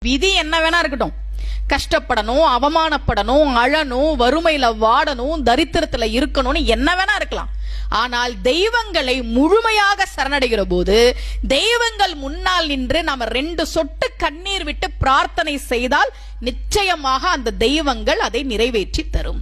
விதி என்ன வேணா இருக்கட்டும், கஷ்டப்படணும், அவமானப்படணும், அழணும், வறுமையில வாடணும், தரித்திரத்துல இருக்கணும்னு என்ன வேணா இருக்கலாம். ஆனால் தெய்வங்களை முழுமையாக சரணடைகிற போது, தெய்வங்கள் முன்னால் நின்று நாம 2 சொட்டு கண்ணீர் விட்டு பிரார்த்தனை செய்தால் நிச்சயமாக அந்த தெய்வங்கள் அதை நிறைவேற்றி தரும்.